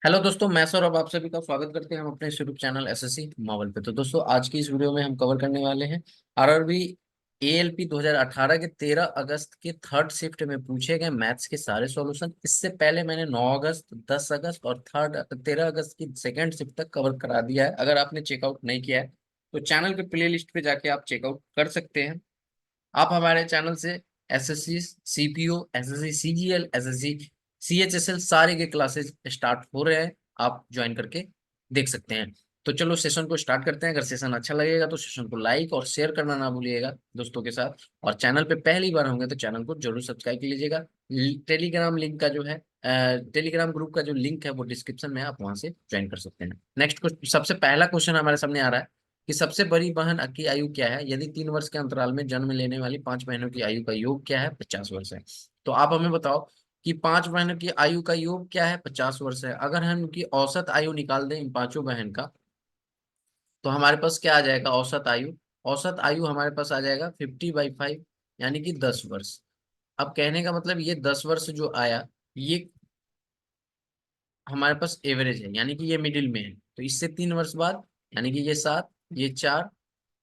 Hello दोस्तों, मैं सौरभ आप सभी का स्वागत करते हैं हम अपने यूट्यूब चैनल एसएससी मावल पे। तो दोस्तों, आज की इस वीडियो में हम कवर करने वाले हैं आरआरबी एएलपी 2018 के 13 अगस्त के थर्ड शिफ्ट में पूछे गए मैथ्स के सारे सॉल्यूशन। इससे पहले मैंने 9 अगस्त, 10 अगस्त और थर्ड 13 अगस्त की सेकेंड शिफ्ट तक कवर करा दिया है। अगर आपने चेकआउट नहीं किया है तो चैनल के प्ले लिस्ट पे जाके आप चेकआउट कर सकते हैं। आप हमारे चैनल से SSC CPO, SSC CGL, SSC CHSL सारे के क्लासेस स्टार्ट हो रहे हैं। आप ज्वाइन करके देख सकते हैं। तो चलो सेशन को स्टार्ट करते हैं। अगर सेशन अच्छा लगेगा तो सेशन को लाइक और शेयर करना ना भूलिएगा दोस्तों के साथ। और चैनल पे पहली बार होंगे तो चैनल को जरूर सब्सक्राइब कर लीजिएगा। टेलीग्राम लिंक का जो है टेलीग्राम ग्रुप का जो लिंक है वो डिस्क्रिप्शन में, आप वहां से ज्वाइन कर सकते हैं। नेक्स्ट सबसे पहला क्वेश्चन हमारे सामने आ रहा है कि सबसे बड़ी बहन की आयु क्या है यदि 3 वर्ष के अंतराल में जन्म लेने वाली 5 बहनों की आयु का योग क्या है? 50 वर्ष है। तो आप हमें बताओ कि 5 बहनों की आयु का योग क्या है? 50 वर्ष है। अगर हम उनकी औसत आयु निकाल दें इन पांचों बहन का, तो हमारे पास क्या आ जाएगा? औसत आयु, औसत आयु हमारे पास आ जाएगा 50/5, यानी कि 10 वर्ष। अब कहने का मतलब ये 10 वर्ष जो आया, ये हमारे पास एवरेज है, यानी कि ये मिडिल में है। तो इससे 3 वर्ष बाद, यानी कि ये 7, ये 4,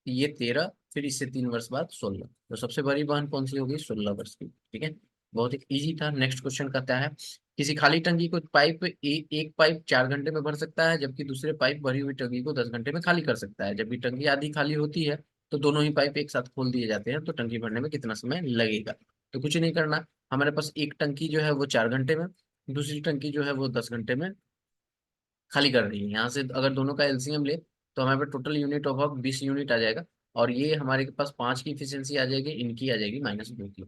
ये 13, फिर इससे 3 वर्ष बाद 16। तो सबसे बड़ी बहन कौन सी होगी? 16 वर्ष की। ठीक है, बहुत ही इजी था। नेक्स्ट क्वेश्चन कहता है किसी खाली टंकी को एक पाइप 4 घंटे में भर सकता है, जबकि दूसरे पाइप भरी हुई टंकी को 10 घंटे में खाली कर सकता है। जबकि टंकी आधी खाली होती है तो दोनों ही पाइप एक साथ खोल दिए जाते हैं, तो टंकी भरने में कितना समय लगेगा? तो कुछ नहीं करना, हमारे पास एक टंकी जो है वो 4 घंटे में, दूसरी टंकी जो है वो 10 घंटे में खाली कर रही है। यहाँ से अगर दोनों का एलसीएम ले तो हमारे पास total unit of work 20 unit आ जाएगा। और ये हमारे के पास 5 की इफिशियंसी आ जाएगी, इनकी आ जाएगी -2 की।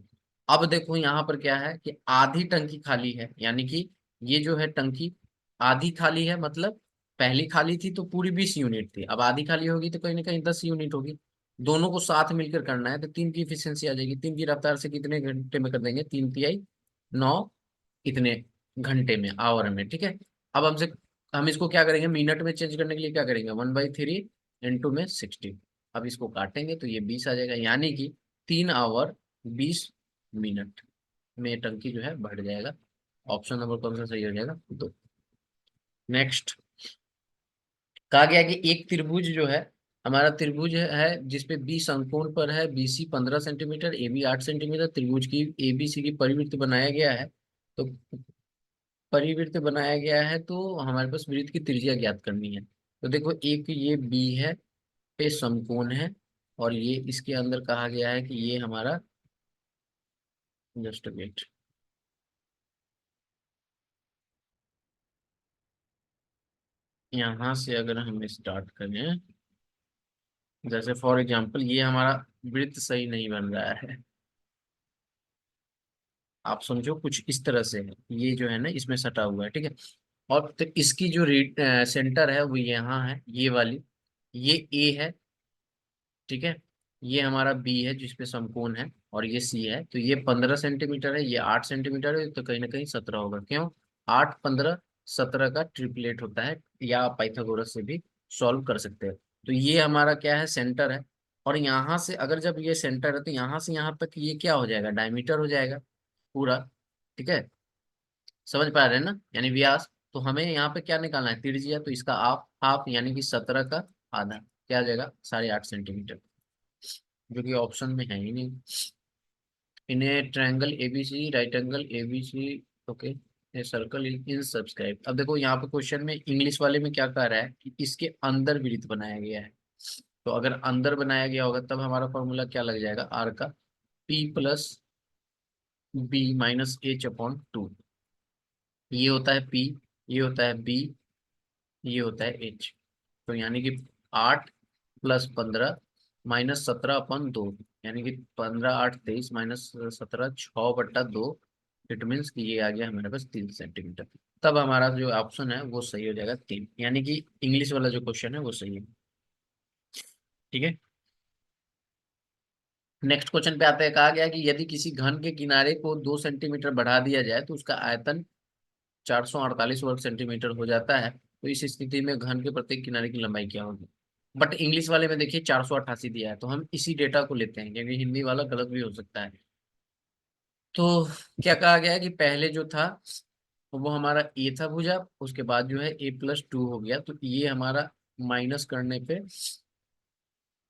अब देखो यहाँ पर क्या है कि आधी टंकी खाली है, यानी कि ये जो है टंकी आधी खाली है, मतलब पहली खाली थी तो पूरी 20 यूनिट थी, अब आधी खाली होगी तो कहीं ना कहीं 10 यूनिट होगी। दोनों को साथ मिलकर करना है तो 3 की इफिशियंसी आ जाएगी। 3 की रफ्तार से कितने घंटे में कर देंगे? 3 तिहाई 9, इतने घंटे में, आवर में। ठीक है, अब हमसे हम इसको क्या करेंगे? मिनट में चेंज करने के लिए क्या करेंगे? 1/3 इंटू में 60। अब इसको काटेंगे तो ये 20 आ जाएगा, यानी कि 3 आवर 20 मिनट में टंकी जो है बढ़ जाएगा। ऑप्शन नंबर कौन सा सही हो जाएगा? 2। नेक्स्ट कहा गया कि एक त्रिभुज जो है, हमारा त्रिभुज है जिसपे बी समकोण पर है, बीसी 15 सेंटीमीटर, ए बी 8 सेंटीमीटर। त्रिभुज की एबीसी की परिवृत्त बनाया गया है। तो परिवृत्त बनाया गया है तो हमारे पास वृत्त की त्रिज्या ज्ञात करनी है। तो देखो, एक ये बी है, पे समकोण है, और ये इसके अंदर कहा गया है कि ये हमारा, जस्ट वेट, यहाँ से अगर हम स्टार्ट करें, जैसे फॉर एग्जांपल ये हमारा वृत्त सही नहीं बन रहा है। आप समझो कुछ इस तरह से है, ये जो है ना इसमें सटा हुआ है। ठीक है, और तो इसकी जो सेंटर है वो यहाँ है, ये वाली, ये ए है। ठीक है, ये हमारा बी है जिसपे समकोण है, और ये सी है। तो ये 15 सेंटीमीटर है, ये 8 सेंटीमीटर है, तो कहीं ना कहीं 17 होगा। क्यों? 8, 15, 17 का ट्रिपलेट होता है, या आप पाइथागोरस से भी सॉल्व कर सकते हैं। तो ये हमारा क्या है? सेंटर है। और यहाँ से अगर जब ये सेंटर है तो यहाँ से यहाँ तक ये क्या हो जाएगा? डायमीटर हो जाएगा पूरा। ठीक है, समझ पा रहे हैं ना, यानी व्यास। तो हमें यहाँ पे क्या निकालना है? त्रिज्या। तो इसका हाफ हाफ, यानी कि 17 का आधा, क्या आ जाएगा? 8.5 सेंटीमीटर, जो कि ऑप्शन में है ही नहीं। इन्हें triangle ABC, right angle ABC, okay, a circle in subscribe. अब देखो यहाँ पे क्वेश्चन में इंग्लिश वाले में क्या कह रहा है कि इसके अंदर वृत्त बनाया गया है। तो अगर अंदर बनाया गया होगा तब हमारा फॉर्मूला क्या लग जाएगा? आर का P+B-H/2। ये होता है P, ये होता है B, ये होता है H। तो यानी कि 8+15 -17/2, यानी कि 15, 8, 23 -17, 6/2। इट मीन्स कि ये आ गया हमारे पास 3 सेंटीमीटर। तब हमारा जो ऑप्शन है वो सही हो जाएगा 3, यानी कि इंग्लिश वाला जो क्वेश्चन है वो सही है। ठीक है, नेक्स्ट क्वेश्चन पे आते हैं। कहा गया कि यदि किसी घन के किनारे को 2 सेंटीमीटर बढ़ा दिया जाए तो उसका आयतन 448 वर्ग सेंटीमीटर हो जाता है। तो इस स्थिति में घन के प्रत्येक किनारे की लंबाई क्या होगी? बट इंग्लिश वाले में देखिए 488 दिया है, तो हम इसी डेटा को लेते हैं क्योंकि हिंदी वाला गलत भी हो सकता है। तो क्या कहा गया है कि पहले जो था तो वो हमारा ए था भुजा, उसके बाद जो है a+2 हो गया, तो ये हमारा माइनस करने पे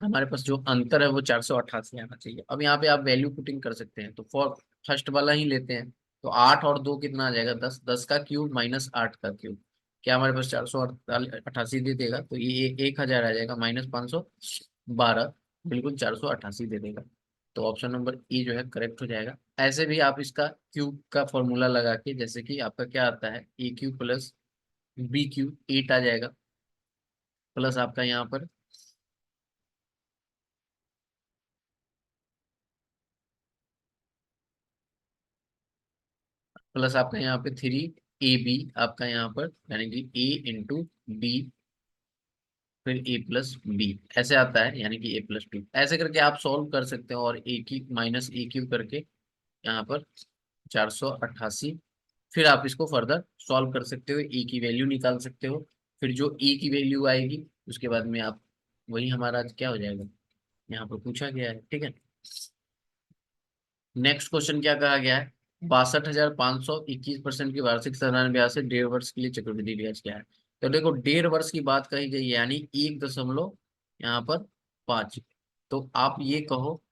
हमारे पास जो अंतर है वो 488 आना चाहिए। अब यहाँ पे आप वैल्यू पुटिंग कर सकते हैं, तो फॉर फर्स्ट वाला ही लेते हैं। तो 8 और 2 कितना आ जाएगा, 10, 10 का क्यूब माइनस 8 का क्यूब, क्या हमारे पास 488 दे देगा, तो ये 1000 आ जाएगा, -512, बिल्कुल 488 दे देगा। तो ऑप्शन नंबर ई जो है करेक्ट हो जाएगा। ऐसे भी आप इसका क्यूब का फॉर्मूला लगा के, जैसे कि आपका क्या आता है, a³ + b³ 8 आ जाएगा, प्लस आपका यहाँ पर प्लस आपका यहाँ पे 3ab आपका यहाँ पर, यानी कि a × b, फिर a+b ऐसे आता है, यानी कि a+2 ऐसे करके आप सॉल्व कर सकते हो, और a³ - करके यहाँ पर 488, फिर आप इसको फर्दर सॉल्व कर सकते हो, e की वैल्यू निकाल सकते हो। फिर जो e की वैल्यू आएगी उसके बाद में आप, वही हमारा क्या हो जाएगा, यहाँ पर पूछा गया है, ठीक है। नेक्स्ट क्वेश्चन क्या कहा गया है, 62,521% की वार्षिक साधारण ब्याज से 1.5 वर्ष के लिए चक्रवृद्धि ब्याज क्या है। तो देखो 1.5 वर्ष की बात कही गई है, यानी 1 दशमलव यहाँ पर 5। तो आप ये कहो,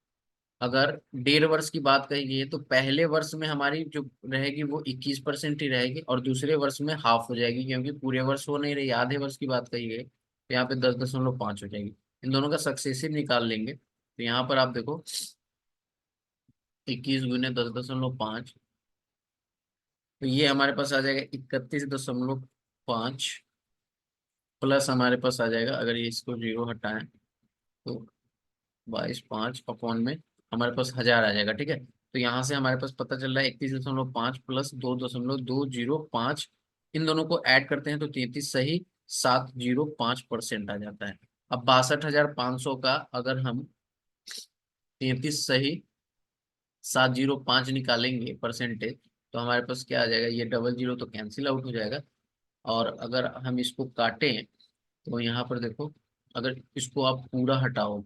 अगर 1.5 वर्ष की बात कही गई है, तो पहले वर्ष में हमारी जो रहेगी वो 21% ही रहेगी, और दूसरे वर्ष में हाफ हो जाएगी, क्योंकि पूरे वर्ष हो नहीं रही, आधे वर्ष की बात कही गई, तो यहाँ पे 10.5 हो जाएगी। इन दोनों का सक्सेसिव निकाल लेंगे, तो यहाँ पर आप देखो 21 × 10.5, तो ये हमारे पास आ जाएगा 31.5, प्लस हमारे पास आ जाएगा, अगर ये इसको जीरो हटाएं तो 22.5 अपॉन में हमारे पास 1000 आ जाएगा, ठीक है। तो यहाँ से हमारे पास पता चल रहा है 31.5 प्लस 2.205, इन दोनों को ऐड करते हैं तो 33.705% आ जाता है। अब 62,500 का अगर हम 33.705 निकालेंगे परसेंटेज, तो हमारे पास क्या आ जाएगा, ये डबल जीरो तो कैंसिल आउट हो जाएगा, और अगर हम इसको काटें तो यहाँ पर देखो, अगर इसको आप पूरा हटाओ,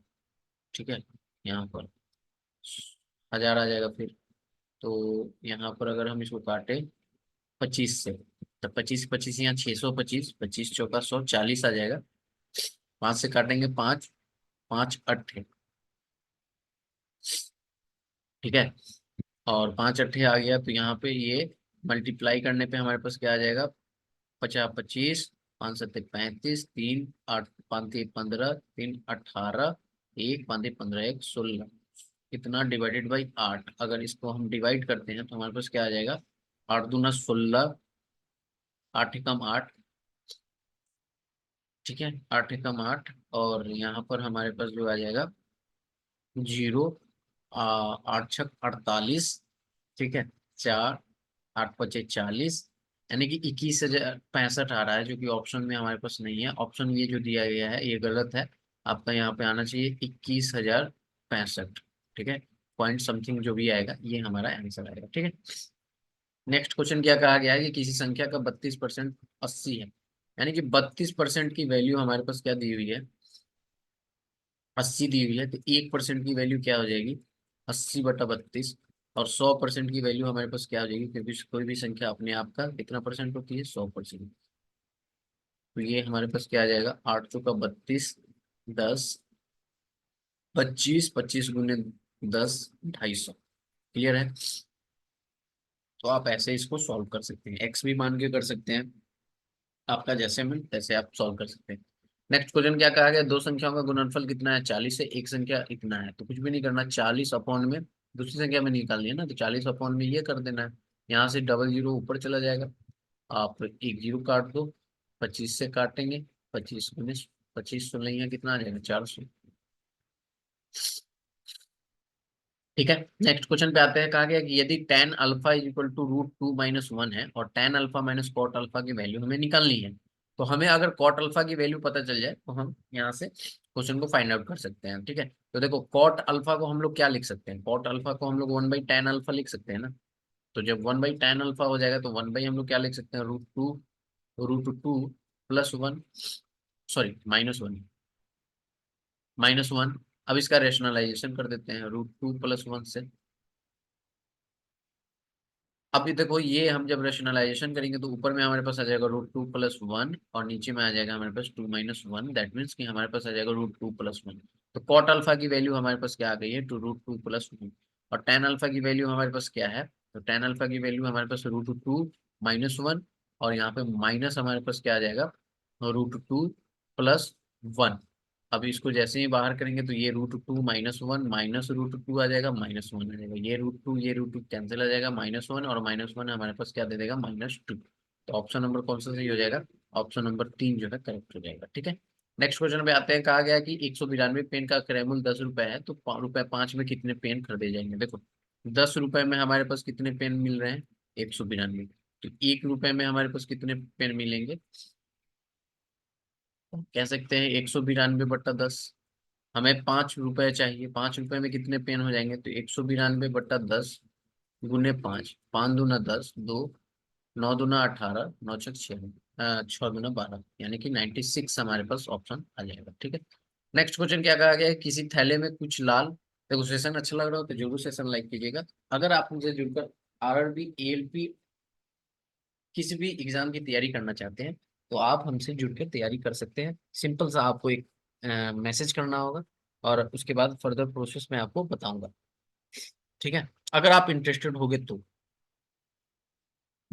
ठीक है, यहाँ पर 1000 आ जाएगा फिर। तो यहाँ पर अगर हम इसको काटें 25 से, तो 25 25 यहाँ 625, 25 × 4 = 140 आ जाएगा। 5 से काटेंगे 5, 5 × 8, ठीक है, और 5 × 8 आ गया, तो यहाँ पे ये मल्टीप्लाई करने पे हमारे पास क्या आ जाएगा, 50 25, 5 × 7 = 35, 3 8 5 × 3 = 15, 3 × 18, 1 5 × 15 = 16, इतना डिवाइडेड बाई 8, अगर इसको हम डिवाइड करते हैं तो हमारे पास क्या आ जाएगा, 8 दूना 16, 8 × 8, ठीक है, 8 × 8, और यहाँ पर हमारे पास जो आ जाएगा जीरो, 8 × 6 = 48, ठीक है, 4, 8 × 5 = 40, यानी कि 21,065 आ रहा है, जो कि ऑप्शन में हमारे पास नहीं है। ऑप्शन ये जो दिया गया है ये गलत है, आपका यहाँ पे आना चाहिए 21,065, ठीक है, पॉइंट समथिंग जो भी आएगा ये हमारा आंसर आएगा, ठीक है। नेक्स्ट क्वेश्चन क्या कहा गया है कि किसी संख्या का 32% 80 है, यानी कि 32% की वैल्यू हमारे पास क्या दी हुई है, 80 दी हुई है, तो 1% की वैल्यू क्या हो जाएगी, 80/32, और 100% की वैल्यू हमारे पास क्या हो जाएगी, क्योंकि कोई भी संख्या अपने आप का कितना परसेंट होती है, 100%। तो ये हमारे पास क्या आ जाएगा, 8 × 32, 10, 25, 25 × 10, 250, क्लियर है। तो आप ऐसे इसको सॉल्व कर सकते हैं, एक्स भी मान के कर सकते हैं, आपका जैसे मन तैसे आप सॉल्व कर सकते हैं। नेक्स्ट क्वेश्चन क्या कहा गया, दो संख्याओं का गुणनफल कितना है, 40 है, एक संख्या इतना है, तो कुछ भी नहीं करना, 40 अपॉन में दूसरी संख्या में निकालनी है ना, तो 40 अपॉन में ये कर देना है, यहाँ से डबल जीरो ऊपर चला जाएगा, आप एक जीरो काट दो, 25 से काटेंगे, 25 × 25 16 कितना आ जाएगा, 400, ठीक है। नेक्स्ट क्वेश्चन पे आते हैं, कहा गया कि यदि tan अल्फा = √2 - 1 है, और tan अल्फा - cot अल्फा की वैल्यू हमें निकालनी है, तो हमें अगर cot अल्फा की वैल्यू पता चल जाए तो हम यहाँ से क्वेश्चन को फाइंड आउट कर सकते हैं, ठीक है। तो देखो cot अल्फा को हम लोग क्या लिख सकते हैं, cot अल्फा को हम लोग 1/tan अल्फा लिख सकते हैं ना। तो जब 1/tan अल्फा हो जाएगा तो 1 हम लोग क्या लिख सकते हैं, √2 +1, सॉरी -1, -1। अब इसका रेशनलाइजेशन कर देते हैं, √2 + 1 से, अब ये देखो, ये हम जब रेशनलाइजेशन करेंगे तो ऊपर में हमारे पास आ जाएगा √2 + 1 और नीचे में आ जाएगा हमारे पास 2 - 1। दैट मीन्स कि हमारे पास आ जाएगा √2 + 1। तो कॉट अल्फा की वैल्यू हमारे पास क्या आ गई है, √2 + 1। और टेन अल्फा की वैल्यू हमारे पास क्या है, तो टेन अल्फा की वैल्यू हमारे पास √2 - 1। और यहाँ पे माइनस हमारे पास क्या आ जाएगा, √2 + 1। अब इसको जैसे ही बाहर करेंगे तो ये √2 - 1 माइनस √2 आ जाएगा, -1 आ जाएगा। ये √2 कैंसिल आ जाएगा, -1 और -1 हमारे पास क्या दे देगा, -2। तो ऑप्शन नंबर कौन सा सही हो जाएगा, ऑप्शन नंबर 3 जो है करेक्ट हो जाएगा। ठीक है, नेक्स्ट क्वेश्चन पे आते हैं। कहा गया कि 192 पेन का क्रय मूल्य 10 रुपए है, तो ₹5 में कितने पेन खरीदे जाएंगे। देखो, 10 रुपए में हमारे पास कितने पेन मिल रहे हैं, 192। तो 1 रुपए में हमारे पास कितने पेन मिलेंगे, कह सकते हैं 192/10। हमें 5 रुपए चाहिए, 5 रुपए में कितने पेन हो जाएंगे, तो 192/10 गुने 5, 5 दूना 10, 2, 9 दूना 18, 9 छक 6, 6 दूना 12, यानी कि 96 हमारे पास ऑप्शन आ जाएगा। ठीक है, नेक्स्ट क्वेश्चन क्या कहा गया है, किसी थैले में कुछ लाल, देखो सेशन अच्छा लग रहा हो तो जरूर सेशन लाइक कीजिएगा। अगर आप मुझे जुड़कर आरआरबी एएलपी किसी भी एग्जाम की तैयारी करना चाहते हैं तो आप हमसे जुड़कर तैयारी कर सकते हैं। सिंपल सा आपको एक मैसेज करना होगा और उसके बाद फर्दर प्रोसेस मैं आपको बताऊंगा। ठीक है, अगर आप इंटरेस्टेड होगे तो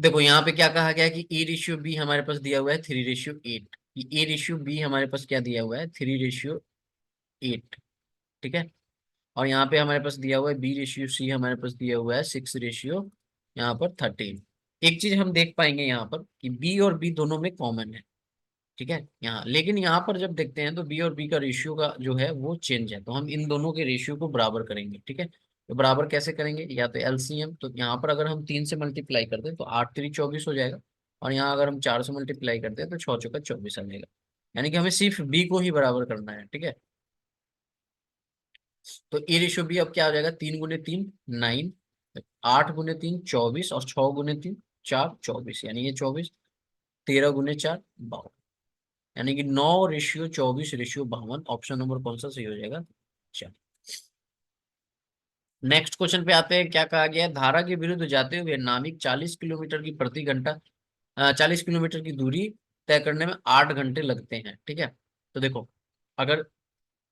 देखो, यहाँ पे क्या कहा गया है कि A/B हमारे पास दिया हुआ है 3:8। A/B हमारे पास क्या दिया हुआ है, 3:8। ठीक है, और यहाँ पे हमारे पास दिया हुआ है B/C हमारे पास दिया हुआ है 6 यहाँ पर 13। एक चीज हम देख पाएंगे यहाँ पर कि बी और बी दोनों में कॉमन है। ठीक है, यहाँ लेकिन यहाँ पर जब देखते हैं तो बी और बी का रेशियो का जो है वो चेंज है, तो हम इन दोनों के रेशियो को बराबर करेंगे। ठीक है, तो बराबर कैसे करेंगे, या तो एलसीएम, तो यहाँ पर अगर हम 3 से मल्टीप्लाई करते हैं तो 8×3 = 24 हो जाएगा। और यहाँ अगर हम 4 से मल्टीप्लाई करते हैं तो 6×4 = 24 आ जाएगा। यानी कि हमें सिर्फ बी को ही बराबर करना है। ठीक है, तो A/B अब क्या हो जाएगा, 3 × 3 9, 8 × 3 24 और 6 × 3 4 24, यानी ये 24, 13 × 4 52, यानी कि 9:24:52। ऑप्शन नंबर कौन सा सही हो जाएगा, चल। नेक्स्ट क्वेश्चन पे आते हैं। क्या कहा गया है, धारा के विरुद्ध जाते हुए नाविक 40 किलोमीटर की प्रति घंटा 40 किलोमीटर की दूरी तय करने में 8 घंटे लगते हैं। ठीक है, तो देखो, अगर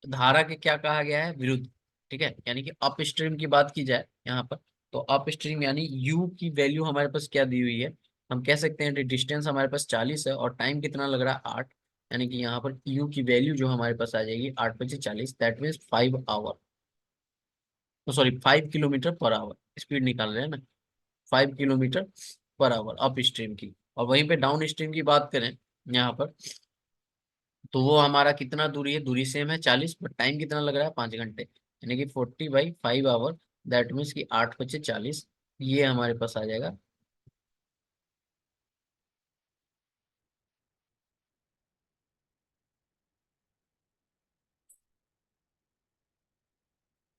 धारा के क्या कहा गया है, विरुद्ध। ठीक है, यानी कि अप स्ट्रीम की बात की जाए यहाँ पर, तो अप स्ट्रीम यानी यू की वैल्यू हमारे पास क्या दी हुई है, हम कह सकते हैं डिस्टेंस हमारे पास 40 है और टाइम कितना लग रहा है, 8। यानी कि यहाँ पर यू की वैल्यू जो हमारे पास आ जाएगी 8 × 40, that means 5 hour, sorry 5 kilometre per hour, speed निकाल रहे हैं ना, 5 kilometre per hour up stream की। और वहीं पे डाउन स्ट्रीम की बात करें यहाँ पर, तो वो हमारा कितना दूरी है, दूरी सेम है 40, बट टाइम कितना लग रहा है, 5 घंटे, यानी कि 40/5 आवर। दैट मीन्स कि 8 × 40, ये हमारे पास आ जाएगा।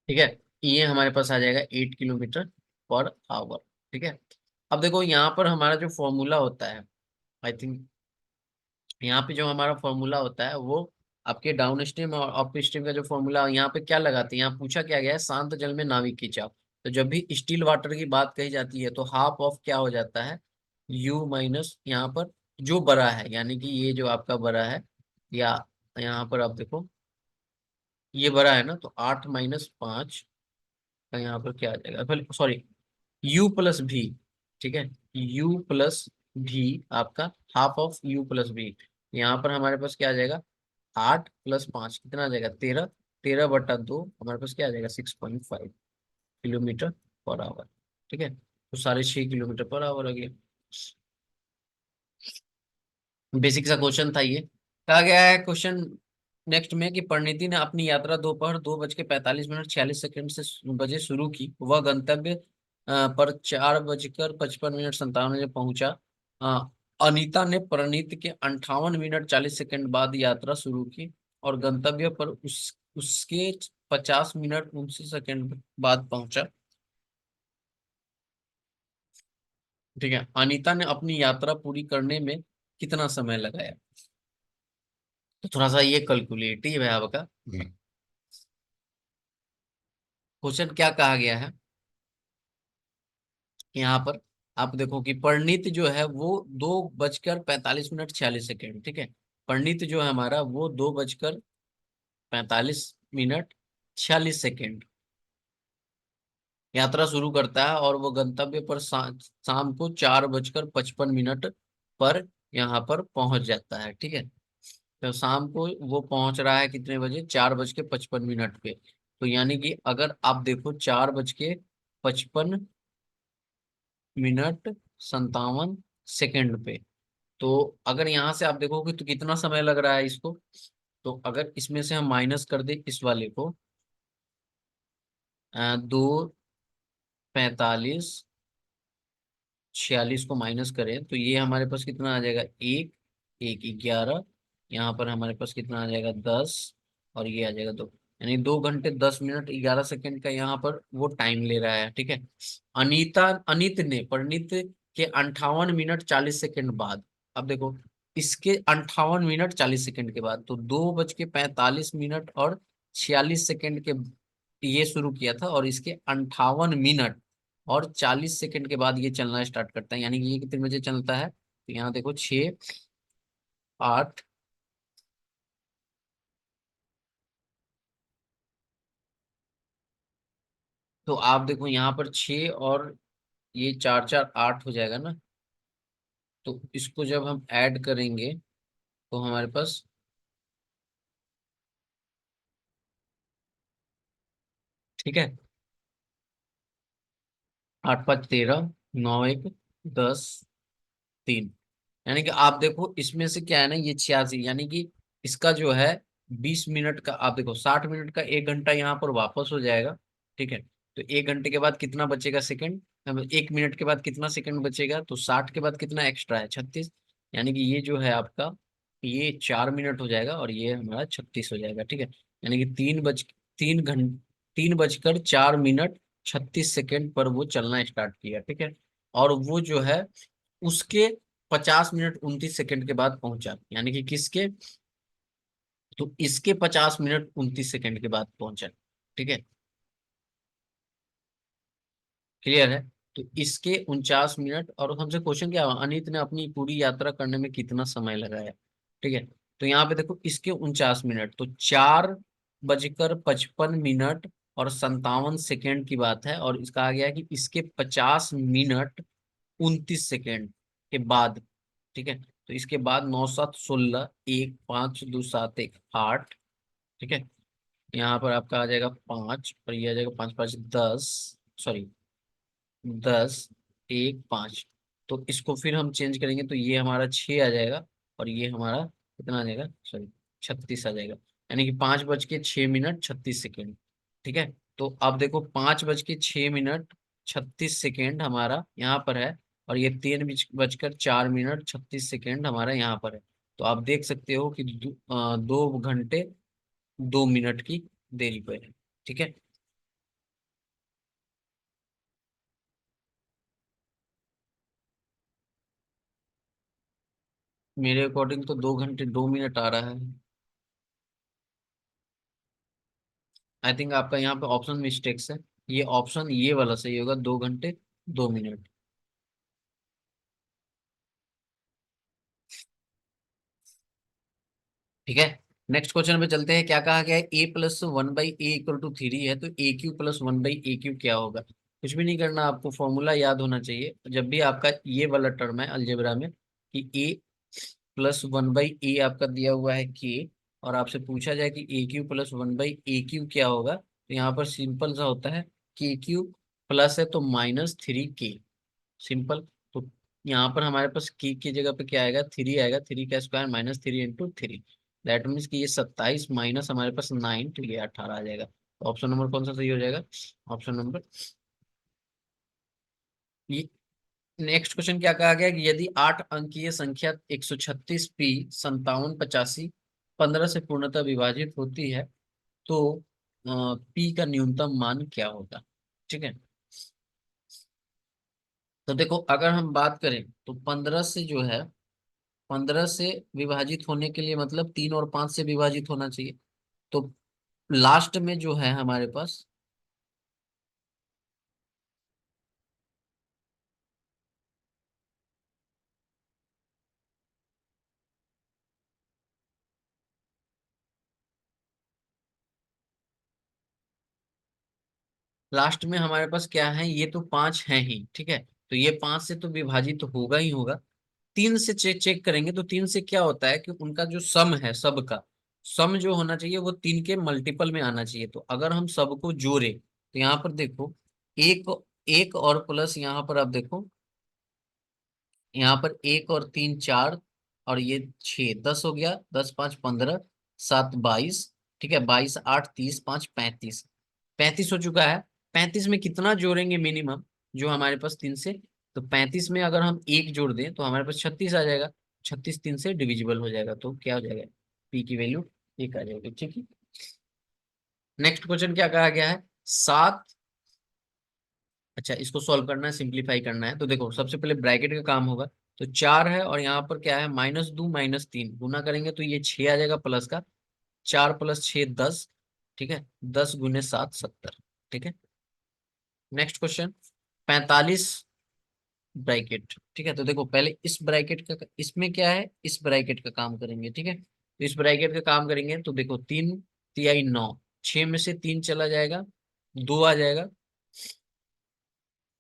ठीक है, ये हमारे पास आ जाएगा 8 किलोमीटर पर आवर। ठीक है, अब देखो यहाँ पर हमारा जो फॉर्मूला होता है, आई थिंक यहाँ पे जो हमारा फॉर्मूला होता है वो आपके डाउन स्ट्रीम और अप स्ट्रीम का जो फॉर्मूला यहाँ पे क्या लगाते हैं, यहाँ पूछा क्या गया है, शांत जल में नाविक की चाप। तो जब भी स्टिल वाटर की बात कही जाती है तो हाफ ऑफ क्या हो जाता है, यू माइनस यहाँ पर जो बड़ा है, यानी कि ये जो आपका बड़ा है, या यहाँ पर आप देखो ये बड़ा है ना, तो 8 - 5 का यहाँ पर क्या आ जाएगा, सॉरी U+V। ठीक है, U+V आपका हाफ ऑफ U+V, यहाँ पर हमारे पास क्या आ जाएगा, 8 + 5 कितना आ जाएगा, 13, 13/2 हमारे पास क्या आ जाएगा, 6.5 किलोमीटर पर आवर। ठीक है, तो 6.5 किलोमीटर पर आवर आ गया। बेसिक सा क्वेश्चन था ये। कहा गया है क्वेश्चन नेक्स्ट में कि परिणीति ने अपनी यात्रा दोपहर 2:45 मिनट 46 सेकंड से बजे शुरू की। वह गंतव्य पर 4:55 मिनट 57 में पहुंचा। अ, अनीता ने परिणीति के 58 मिनट 40 सेकंड बाद यात्रा शुरू की और गंतव्य पर उसके 50 मिनट 29 सेकंड बाद पहुंचा। ठीक है, अनीता ने अपनी यात्रा पूरी करने में कितना समय लगाया, तो थोड़ा सा ये कैलकुलेटिव है आपका। क्वेश्चन क्या कहा गया है यहाँ पर, आप देखो कि परिणीत जो है वो 2:45 मिनट 46 सेकेंड, ठीक है। परिणीत जो है हमारा वो 2:45 मिनट 46 सेकेंड यात्रा शुरू करता है, और वो गंतव्य पर शाम को 4:55 मिनट पर यहाँ पर पहुंच जाता है, ठीक है। तो शाम को वो पहुंच रहा है कितने बजे, 4:55 मिनट पे। तो यानी कि अगर आप देखो 4:55 मिनट 57 सेकेंड पे, तो अगर यहाँ से आप देखोगे तो कितना समय लग रहा है इसको। तो अगर इसमें से हम माइनस कर दे इस वाले को, 2:45 46 को माइनस करें तो ये हमारे पास कितना आ जाएगा, एक, एक 11। यहाँ पर हमारे पास कितना आ जाएगा, 10, और ये आ जाएगा 2। यानी 2 घंटे 10 मिनट 11 सेकेंड का यहाँ पर वो टाइम ले रहा है, ठीक है। अनित ने परिणीत के 58 मिनट 40 सेकेंड बाद, अब देखो इसके 58 मिनट 40 सेकेंड के बाद, तो 2:45 मिनट और 46 सेकेंड के ये शुरू किया था, और इसके 58 मिनट और 40 सेकेंड के बाद ये चलना स्टार्ट करता है। यानी कि ये कितने बजे चलता है, तो यहाँ देखो 6 8, तो आप देखो यहाँ पर 6 और ये 4 4 8 हो जाएगा ना। तो इसको जब हम ऐड करेंगे तो हमारे पास, ठीक है, 8 5 13, 9 1 10 3। यानी कि आप देखो इसमें से क्या है ना, ये 86, यानी कि इसका जो है 20 मिनट का, आप देखो 60 मिनट का 1 घंटा यहाँ पर वापस हो जाएगा, ठीक है। तो 1 घंटे के बाद कितना बचेगा सेकंड, 1 मिनट के बाद कितना सेकंड बचेगा, तो 60 के बाद कितना एक्स्ट्रा है, 36। यानी कि ये जो है आपका, ये 4 मिनट हो जाएगा, और ये हमारा 36 हो जाएगा, ठीक है। यानी कि 3 घंटे 4 मिनट 36 सेकेंड पर वो चलना स्टार्ट किया, ठीक है। और वो जो है उसके 50 मिनट 29 सेकेंड के बाद पहुंचा, यानी कि किसके, तो इसके 50 मिनट 29 सेकेंड के बाद पहुंचा, ठीक है। क्लियर है। तो इसके 49 मिनट, और हमसे क्वेश्चन क्या हुआ, अनित ने अपनी पूरी यात्रा करने में कितना समय लगाया, ठीक है। तो यहाँ पे देखो इसके 49 मिनट, तो 4:55 मिनट और 57 सेकेंड की बात है, और इसका आ गया कि इसके 50 मिनट 29 सेकेंड के बाद, ठीक है। तो इसके बाद 9 7 16, 1 5 2 7 1 8, ठीक है। यहाँ पर आपका आ जाएगा 5, और ये आ जाएगा 5 5 10, सॉरी 10 1 5। तो इसको फिर हम चेंज करेंगे तो ये हमारा 6 आ जाएगा, और ये हमारा कितना आ जाएगा, सॉरी 36 आ जाएगा। यानी कि 5:06 मिनट 36 सेकेंड, ठीक है। तो अब देखो 5:06 मिनट 36 सेकेंड हमारा यहाँ पर है, और ये 3:04 मिनट 36 सेकेंड हमारा यहाँ पर है। तो आप देख सकते हो कि 2 घंटे 2 मिनट की देरी पर है, ठीक है। मेरे अकॉर्डिंग तो 2 घंटे 2 मिनट आ रहा है। आई थिंक आपका यहाँ पे ऑप्शन मिस्टेक्स है, ये ऑप्शन ये वाला सही होगा, 2 घंटे 2 मिनट। ठीक है। नेक्स्ट क्वेश्चन पे चलते हैं। क्या कहा गया है, a+1/a=3 है, तो aq+1/a³ क्या होगा। कुछ भी नहीं करना, आपको फॉर्मूला याद होना चाहिए जब भी आपका ये वाला टर्म है अलजेब्रा में, कि a+1/a आपका दिया हुआ है k, और आपसे पूछा जाए कि aq+1/a³ क्या होगा, तो यहाँ पर सिंपल सा होता है, k³ प्लस है तो -3k, सिंपल। तो यहाँ पर हमारे पास की जगह पे क्या आएगा, 3 आएगा, 3 का स्क्वायर -3 × 3, दैट मीन्स कि ये 27 माइनस हमारे पास 9, तो ये 18 आ जाएगा। तो ऑप्शन नंबर कौन सा सही हो जाएगा, ऑप्शन नंबर ये। नेक्स्ट क्वेश्चन क्या कहा गया कि यदि 8 अंकीय संख्या 136p5785 से पूर्णतः विभाजित होती है, तो p का न्यूनतम मान क्या होगा, ठीक है। तो देखो अगर हम बात करें तो 15 से जो है, 15 से विभाजित होने के लिए मतलब 3 और 5 से विभाजित होना चाहिए। तो लास्ट में जो है हमारे पास, लास्ट में हमारे पास क्या है, ये तो 5 है ही, ठीक है। तो ये 5 से तो विभाजित तो होगा ही होगा। 3 से चेक करेंगे तो 3 से क्या होता है कि उनका जो सम है, सबका सम जो होना चाहिए वो 3 के मल्टीपल में आना चाहिए। तो अगर हम सबको जोड़े तो यहाँ पर देखो, एक एक और प्लस यहाँ पर आप देखो, यहाँ पर एक और तीन चार, और ये 6, 10 हो गया, 10 5 15, 7 22, ठीक है, 22 8 30 5 35, 35 हो चुका है। 35 में कितना जोड़ेंगे मिनिमम, जो हमारे पास 3 से, तो 35 में अगर हम एक जोड़ दें तो हमारे पास 36 आ जाएगा। 36 3 से डिविजिबल हो जाएगा, तो क्या हो जाएगा, पी की वैल्यू एक आ जाएगी, ठीक है। नेक्स्ट क्वेश्चन क्या कहा गया है, 7। अच्छा, इसको सॉल्व करना है, सिंप्लीफाई करना है, तो देखो सबसे पहले ब्रैकेट का काम होगा। तो 4 है और यहाँ पर क्या है, -2 -3 गुना करेंगे तो ये 6 आ जाएगा प्लस का, 4 + 6 10, ठीक है, 10 × 7 70, ठीक है। नेक्स्ट क्वेश्चन, 45 ब्रैकेट, ठीक है। तो देखो पहले इस ब्रैकेट का, इसमें क्या है, इस ब्रैकेट का काम करेंगे, ठीक है। तो इस ब्रैकेट का काम करेंगे तो देखो 3 तिहाई 9, 6 में से 3 चला जाएगा, 2 आ जाएगा,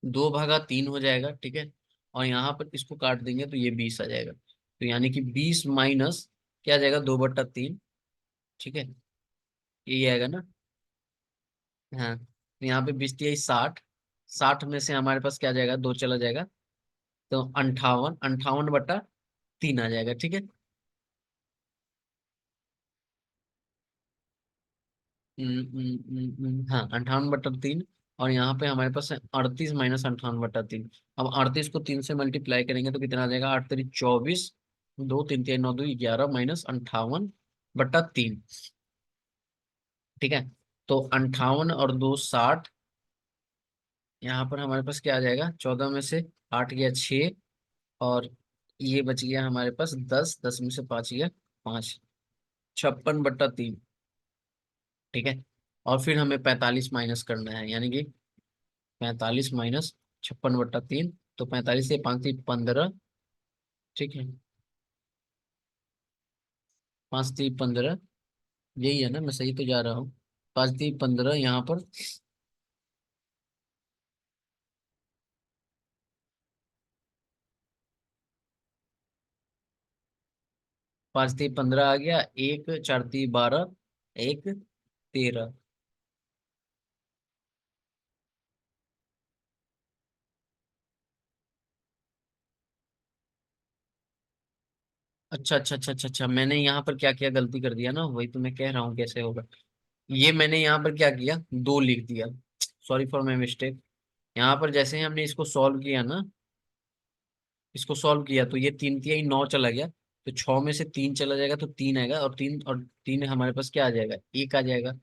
2/3 हो जाएगा, ठीक है। और यहाँ पर इसको काट देंगे तो ये 20 आ जाएगा। तो यानी कि 20 माइनस क्या आ जाएगा, 2/3, ठीक है, यही आएगा ना। हाँ, तो यहाँ पे 20 तिहाई 60, 60 में से हमारे पास क्या आ जाएगा, 2 चला जाएगा, तो 58, 58/3 आ जाएगा, ठीक है। हाँ, 58/3। और यहाँ पे हमारे पास है 38 माइनस 58/3। अब 38 को 3 से मल्टीप्लाई करेंगे तो कितना आ जाएगा, 8 3 24, 2 3 3 9 2 11 माइनस 58/3, ठीक है। तो 58 और 2 60, यहाँ पर हमारे पास क्या आ जाएगा, 14 में से 8 गया 6, और ये बच गया हमारे पास 10, 10 में से 5 गया 5, 56/3, ठीक है। और फिर हमें 45 माइनस करना है, यानी कि 45 माइनस 56/3, तो 45 से 5 3 15, ठीक है, 5 3 15, यही है ना, मैं सही तो जा रहा हूँ। 5 3 15 यहाँ पर, 5 3 15 आ गया, एक 4 3 12, एक 13। अच्छा अच्छा अच्छा अच्छा अच्छा, मैंने यहाँ पर क्या किया, गलती कर दिया ना, वही तो मैं कह रहा हूँ कैसे होगा। ये मैंने यहाँ पर क्या किया, 2 लिख दिया, सॉरी फॉर माई मिस्टेक। यहाँ पर जैसे ही हमने इसको सॉल्व किया ना, इसको सॉल्व किया तो ये 3 तिहाई 9 चला गया, तो 6 में से 3 चला जाएगा तो 3 आएगा, और 3 हमारे पास क्या आ जाएगा, 1 आ जाएगा।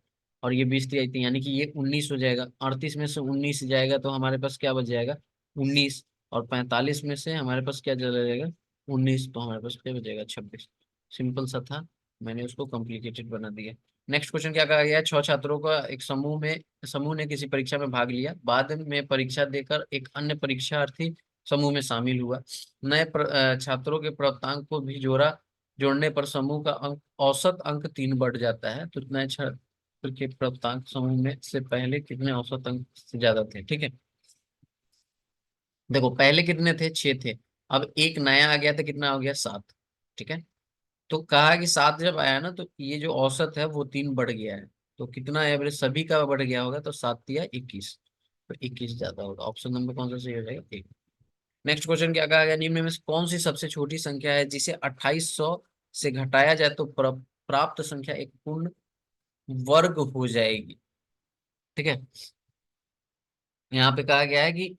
और ये 20 तिहाई 3 यानी कि ये 19 हो जाएगा। 38 में से 19 जाएगा तो हमारे पास क्या बच जाएगा, 19। और 45 में से हमारे पास क्या चला जाएगा, 19, तो हमारे पास क्या बचेगा, 26। सिंपल सा था, मैंने उसको कॉम्प्लिकेटेड बना दिया। नेक्स्ट क्वेश्चन क्या कहा गया है, 6 छात्रों का एक समूह ने किसी परीक्षा में भाग लिया, बाद में परीक्षा देकर एक अन्य परीक्षार्थी समूह में शामिल हुआ। नए छात्रों के प्राप्तांक को भी जोड़ने पर समूह का अंक, औसत अंक 3 बढ़ जाता है। तो नए छात्र के प्राप्तांक समूह में से पहले कितने औसत अंक से ज्यादा थे, ठीक है। देखो पहले कितने थे, 6 थे, अब एक नया आ गया तो कितना हो गया, 7, ठीक है। तो कहा कि 7 जब आया ना तो ये जो औसत है वो 3 बढ़ गया है। तो कितना एवरेज सभी का बढ़ गया होगा, तो 7 या 21, तो 21 ज्यादा होगा, ऑप्शन नंबर कौन सा सही हो जाएगा, एक। नेक्स्ट क्वेश्चन क्या कहा गया, निम्न में से कौन सी सबसे छोटी संख्या है जिसे 2800 से घटाया जाए तो प्राप्त संख्या एक पूर्ण वर्ग हो जाएगी, ठीक है। यहाँ पे कहा गया है कि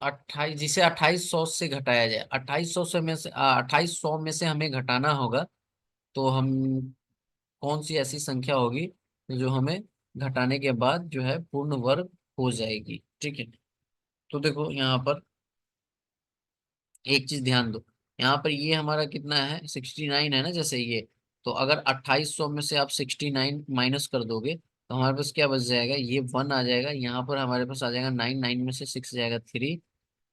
28, जिसे 2800 से घटाया जाए, 2800 में से हमें घटाना होगा। तो हम, कौन सी ऐसी संख्या होगी जो हमें घटाने के बाद जो है पूर्ण वर्ग हो जाएगी, ठीक है। तो देखो यहाँ पर एक चीज ध्यान दो, यहाँ पर ये हमारा कितना है, 69 है ना, जैसे ये। तो अगर 2800 में से आप 69 माइनस कर दोगे तो हमारे पास क्या बच जाएगा, ये 1 आ जाएगा, यहाँ पर हमारे पास आ जाएगा 9, 9 में से 6 जाएगा 3,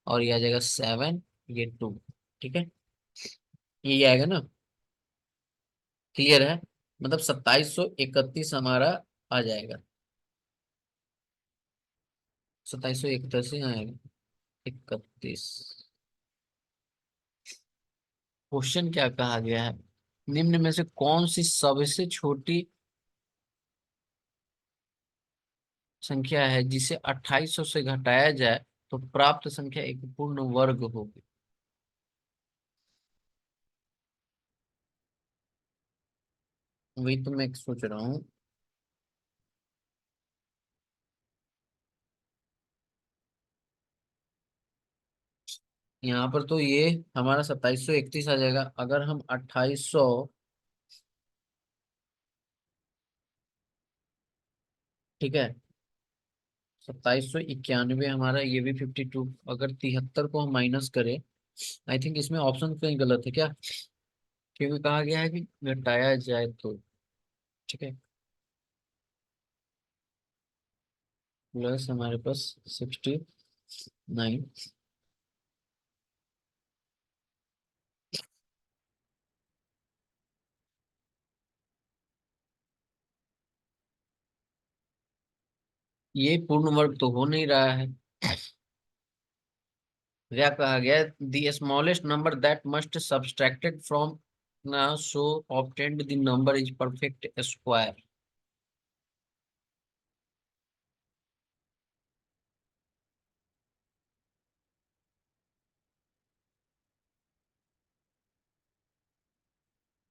और ये आ जाएगा 7, ये 2, ठीक है, ये आएगा ना, क्लियर है। मतलब 2731 हमारा आ जाएगा। 2700 इकतीस आएगा। 31। क्वेश्चन क्या कहा गया है? निम्न में से कौन सी सबसे छोटी संख्या है जिसे 2800 से घटाया जाए तो प्राप्त संख्या एक पूर्ण वर्ग होगी? वही तो मैं सोच रहा हूँ। यहाँ पर तो ये हमारा 2731 आ जाएगा, अगर हम 2800, ठीक है, 2791 हमारा, ये भी 52, अगर 73 को हम माइनस करें, आई थिंक इसमें ऑप्शन कहीं गलत है क्या? क्योंकि कहा गया है कि घटाया जाए तो, ठीक है, प्लस हमारे पास 69। ये पूर्ण वर्ग तो हो नहीं रहा है। क्या कहा गया है? The smallest number that must subtracted from ना so obtained the number is perfect square.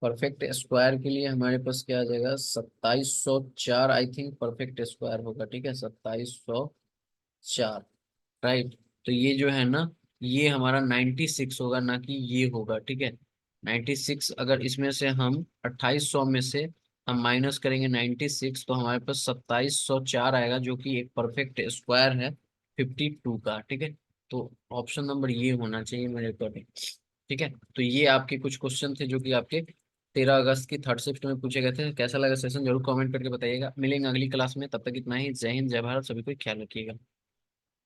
Perfect square के लिए हमारे पास क्या आ जाएगा? 2704 आई थिंक परफेक्ट स्क्वायर होगा, ठीक है, 2704। राइट। तो ये जो है ना, ये हमारा 96 होगा, ना कि ये होगा, ठीक है। 96, अगर इसमें से हम 2800 में से हम माइनस करेंगे 96, तो हमारे पास 2704 आएगा, जो कि एक परफेक्ट स्क्वायर है 52 का, ठीक है। तो ऑप्शन नंबर ये होना चाहिए मेरे अकॉर्डिंग। ठीक है। तो ये आपके कुछ क्वेश्चन थे जो कि आपके 13 अगस्त की थर्ड शिफ्ट में पूछे गए थे। कैसा लगा सेशन जरूर कमेंट करके बताइएगा। मिलेंगे अगली क्लास में, तब तक इतना ही। जय हिंद, जय भारत, सभी को ख्याल रखिएगा।